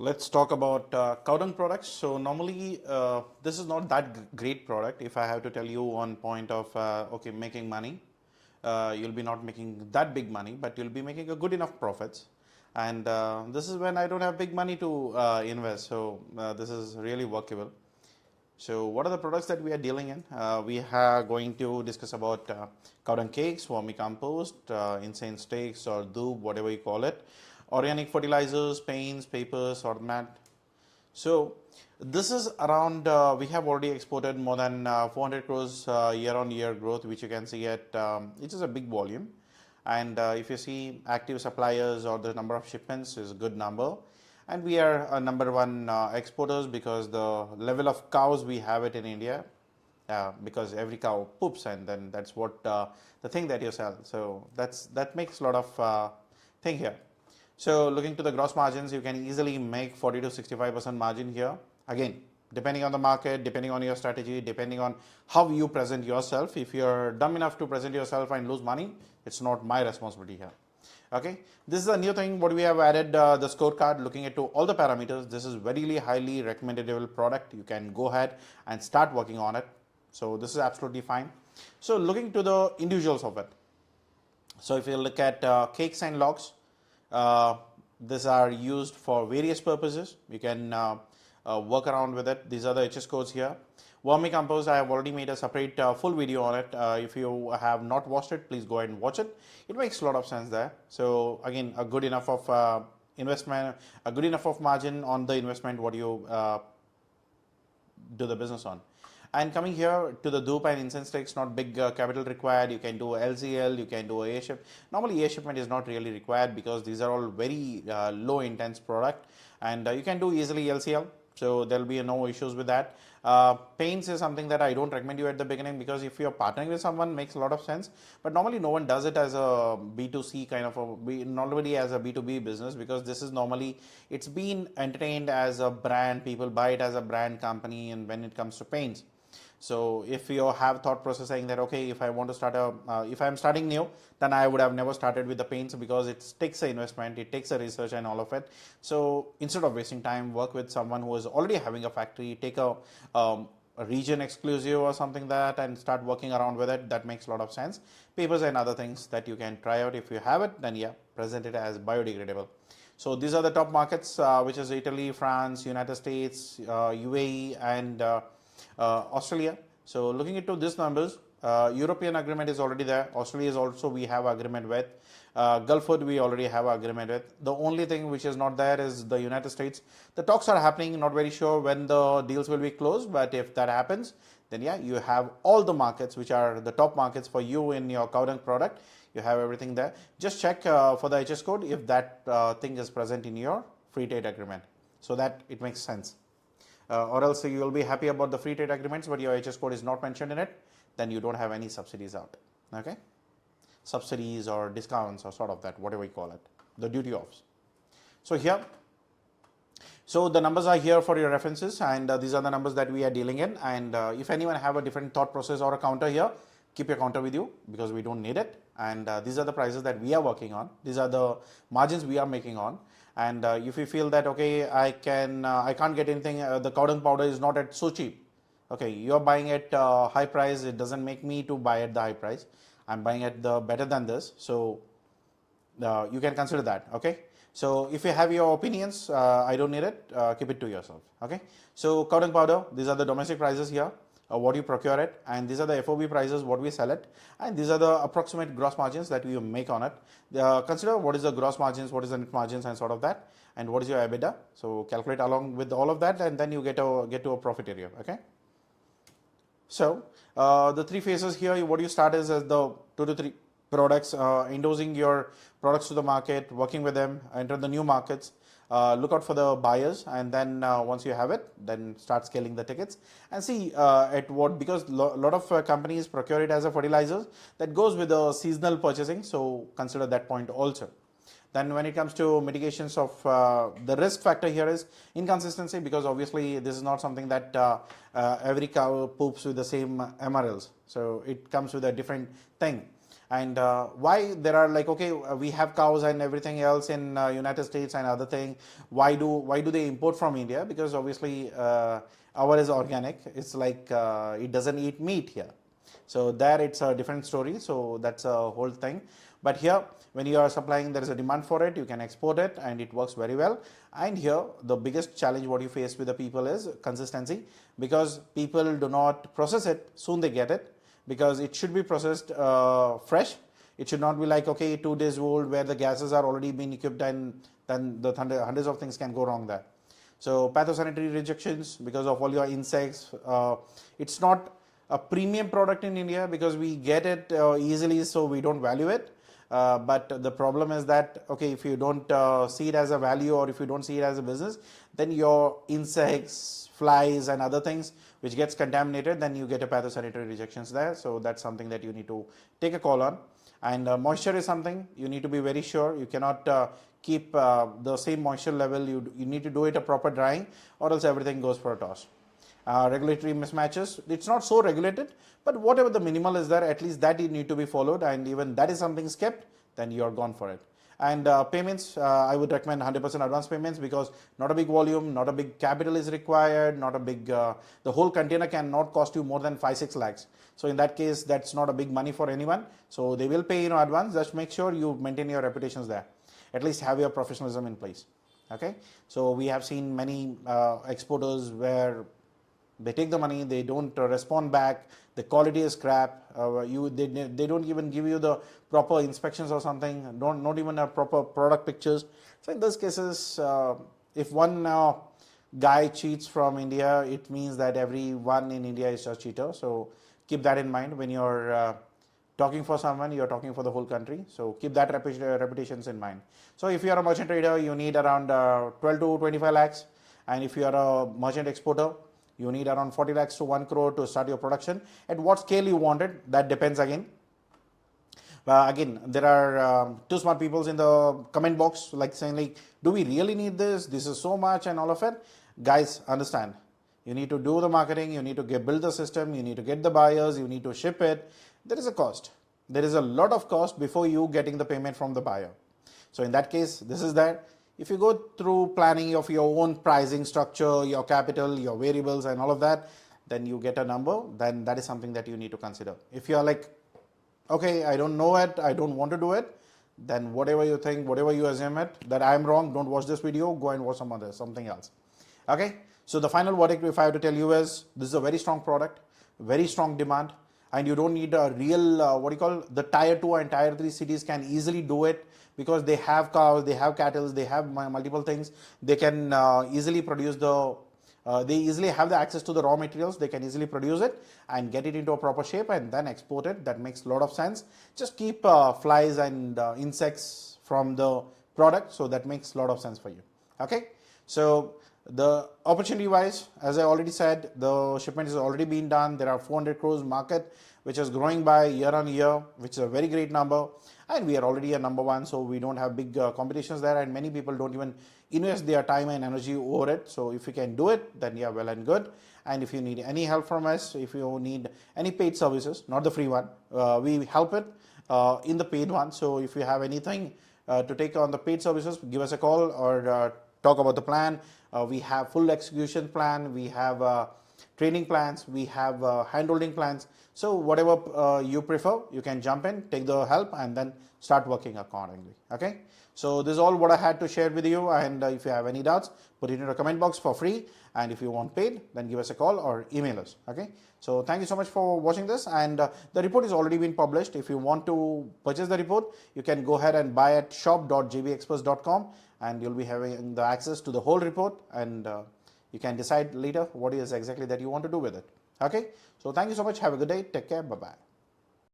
Let's talk about cow dung products. So normally this is not that great product. If I have to tell you on point of okay, making money, you'll be not making that big money, but you'll be making a good enough profits. And this is when I don't have big money to invest. So this is really workable. So what are the products that we are dealing in? We are going to discuss about cow dung cakes, vermicompost, incense sticks or Dhoop, whatever you call it, organic fertilizers, paints, papers, ornament. So this is around, we have already exported more than 400 crores year on year growth, which you can see at, it is a big volume. And if you see active suppliers or the number of shipments is a good number. And we are number one exporters because the level of cows we have it in India, because every cow poops and then that's what the thing that you sell. So that makes a lot of thing here. So looking to the gross margins, you can easily make 40 to 65% margin here. Again, depending on the market, depending on your strategy, depending on how you present yourself. If you're dumb enough to present yourself and lose money, it's not my responsibility here. Okay, this is a new thing what we have added, the scorecard looking into all the parameters. This is very highly recommendable product. You can go ahead and start working on it. So this is absolutely fine. So looking to the individuals of it. So if you look at cakes and logs, these are used for various purposes. You can work around with it. These are the HS codes here. Vermicompost, I have already made a separate full video on it. If you have not watched it, please go ahead and watch it. It makes a lot of sense there. So again, a good enough of investment, a good enough of margin on the investment what you do the business on. And coming here to the Dhoop and incense sticks, not big capital required. You can do LCL, you can do a ship. Normally a shipment is not really required because these are all very low intense product, and you can do easily LCL. So there will be no issues with that. Paints is something that I don't recommend you at the beginning because if you're partnering with someone, makes a lot of sense. But normally no one does it as a B2C kind of normally as a B2B business, because this is normally, it's been entertained as a brand. People buy it as a brand company, and when it comes to paints. So if you have thought process saying that, okay, if I want to start if I'm starting new, then I would have never started with the paints because it takes an investment, it takes a research and all of it. So instead of wasting time, work with someone who is already having a factory, take a region exclusive or something like that and start working around with it. That makes a lot of sense. Papers and other things that you can try out. If you have it, then yeah, present it as biodegradable. So these are the top markets, which is Italy, France, United States, UAE and Australia. So looking into these numbers, European agreement is already there. Australia is also we have agreement with. Gulf Food we already have agreement with. The only thing which is not there is the United States. The talks are happening. Not very sure when the deals will be closed, but if that happens, then yeah, you have all the markets which are the top markets for you in your cow dung product. You have everything there. Just check for the HS code if that thing is present in your free trade agreement, so that it makes sense. Or else you will be happy about the free trade agreements, but your HS code is not mentioned in it, then you don't have any subsidies out. Okay, subsidies or discounts or sort of that, whatever you call it, the duty offs. So here, so the numbers are here for your references, and these are the numbers that we are dealing in. And if anyone have a different thought process or a counter here, keep your counter with you because we don't need it. And these are the prices that we are working on. These are the margins we are making on. And if you feel that, okay, I can't get anything, the cow dung powder is not at so cheap. Okay, you're buying at high price. It doesn't make me to buy at the high price. I'm buying at the better than this. So you can consider that. Okay. So if you have your opinions, I don't need it. Keep it to yourself. Okay. So cow dung powder, these are the domestic prices here. What you procure it, and these are the FOB prices what we sell it, and these are the approximate gross margins that we make on it. Consider what is the gross margins, what is the net margins and sort of that, and what is your EBITDA. So calculate along with all of that, and then you get to a profit area. Okay. So the three phases here, what you start is as the 2 to 3 products, endorsing your products to the market, working with them, enter the new markets. Look out for the buyers, and then once you have it, then start scaling the tickets and see at what, because a lot of companies procure it as a fertilizer that goes with the seasonal purchasing. So consider that point also. Then when it comes to mitigations of the risk factor here is inconsistency, because obviously this is not something that every cow poops with the same MRLs. So it comes with a different thing. And why there are like, okay, we have cows and everything else in United States and other thing. Why do they import from India? Because obviously our is organic. It's like it doesn't eat meat here. So there it's a different story. So that's a whole thing. But here, when you are supplying, there is a demand for it. You can export it, and it works very well. And here, the biggest challenge what you face with the people is consistency, because people do not process it. Soon they get it, because it should be processed fresh. It should not be like, okay, 2 days old, where the gases are already being equipped, and then the hundreds of things can go wrong there. So pathosanitary rejections because of all your insects. It's not a premium product in India because we get it easily, so we don't value it. But the problem is that, okay, if you don't see it as a value, or if you don't see it as a business, then your insects, flies and other things which gets contaminated, then you get a pathosanitary rejections there. So that's something that you need to take a call on. And moisture is something you need to be very sure. You cannot keep the same moisture level. You need to do it a proper drying, or else everything goes for a toss. Regulatory mismatches, it's not so regulated, but whatever the minimal is there, at least that you need to be followed, and even that is something skipped, then you're gone for it. And payments, I would recommend 100% advance payments, because not a big volume, not a big capital is required, not a big, the whole container cannot cost you more than 5-6 lakhs. So in that case, that's not a big money for anyone. So they will pay in advance. Just make sure you maintain your reputations there. At least have your professionalism in place. Okay. So we have seen many exporters where they take the money, they don't respond back, the quality is crap, they don't even give you the proper inspections or something, not even a proper product pictures. So in those cases, if one guy cheats from India, it means that everyone in India is a cheater. So keep that in mind when you're talking for someone, you're talking for the whole country. So keep that reputations in mind. So if you are a merchant trader, you need around 12 to 25 lakhs. And if you are a merchant exporter, you need around 40 lakhs to 1 crore to start your production. At what scale you want it, that depends again. Again, there are two smart people in the comment box like saying like, do we really need this? This is so much and all of it. Guys, understand. You need to do the marketing, you need to build the system, you need to get the buyers, you need to ship it. There is a cost. There is a lot of cost before you getting the payment from the buyer. So in that case, this is that. If you go through planning of your own pricing structure, your capital, your variables and all of that, then you get a number, then that is something that you need to consider. If you are like, okay, I don't know it, I don't want to do it, then whatever you think, whatever you assume it, that I am wrong, don't watch this video, go and watch something else. Okay, so the final verdict if I have to tell you is, this is a very strong product, very strong demand, and you don't need a real, the tier 2 and tier 3 cities can easily do it, because they have cows, they have cattle, they have multiple things. They can easily produce they easily have the access to the raw materials. They can easily produce it and get it into a proper shape and then export it. That makes a lot of sense. Just keep flies and insects from the product. So that makes a lot of sense for you. Okay. So the opportunity wise, as I already said, the shipment has already been done. There are 400 crores market, which is growing by year on year, which is a very great number. And we are already a number one, so we don't have big competitions there, and many people don't even invest their time and energy over it. So if you can do it, then yeah, well and good. And if you need any help from us, if you need any paid services, not the free one, we help it in the paid one. So if you have anything to take on the paid services, give us a call or talk about the plan. We have full execution plan, we have training plans, we have handholding plans. So whatever you prefer, you can jump in, take the help, and then start working accordingly. Okay. So this is all what I had to share with you. And if you have any doubts, put it in the comment box for free. And if you want paid, then give us a call or email us. Okay. So thank you so much for watching this. And the report is already been published. If you want to purchase the report, you can go ahead and buy at shop.jbexperts.com, and you'll be having the access to the whole report, and you can decide later what is exactly that you want to do with it. Okay. So thank you so much. Have a good day. Take care. Bye-bye.